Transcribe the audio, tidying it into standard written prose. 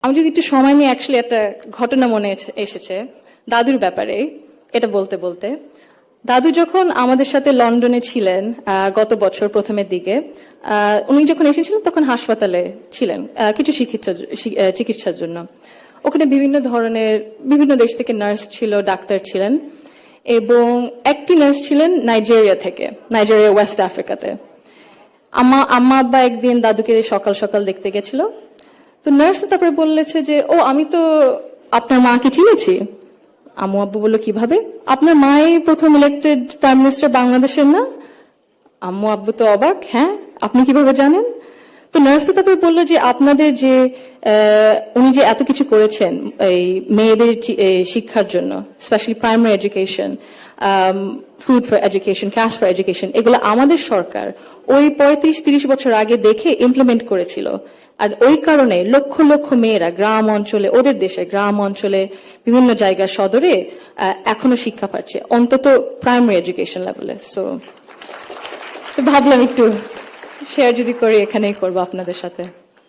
আমি যদি একটু সময় নিয়ে অ্যাকচুয়ালি একটা ঘটনা মনে এসেছে দাদুর ব্যাপারে, এটা বলতে বলতে। দাদু যখন আমাদের সাথে লন্ডনে ছিলেন গত বছর প্রথমের দিকে, উনি যখন এসেছিলেন তখন হাসপাতালে ছিলেন কিছু চিকিৎসার জন্য। ওখানে বিভিন্ন দেশ থেকে নার্স ছিল, ডাক্তার ছিলেন, এবং একটি নার্স ছিলেন নাইজেরিয়া ওয়েস্ট আফ্রিকাতে। আম্মা আব্বা একদিন দাদুকে সকাল সকাল দেখতে গেছিল। তো নার্স তারপরে বললেছে যে, ও আমি তো আপনার মাকে চিনেছি। আম্মু আব্বু বললো, কিভাবে? আপনার মাই প্রথম ইলেক্টেড প্রাইম মিনিস্টার বাংলাদেশের না? আম্মু আব্বু তো অবাক, হ্যাঁ আপনি কিভাবে জানেন? তো নার্স তারপরে বললো যে, আপনাদের যে উনি যে এত কিছু করেছেন এই মেয়েদের শিক্ষার জন্য, specially primary education, food for education, cash for education, এগুলো আমাদের সরকার ওই 35-30 বছর আগে দেখে ইমপ্লিমেন্ট করেছিল। আর ওই কারণে লক্ষ লক্ষ মেয়েরা গ্রাম অঞ্চলে, ওদের দেশে গ্রাম অঞ্চলে বিভিন্ন জায়গায় সদরে এখনো শিক্ষা পাচ্ছে, অন্তত প্রাইমারি এডুকেশন লেভেলে। সো ভাবলাম একটু শেয়ার যদি করি, এখানেই করবো আপনাদের সাথে।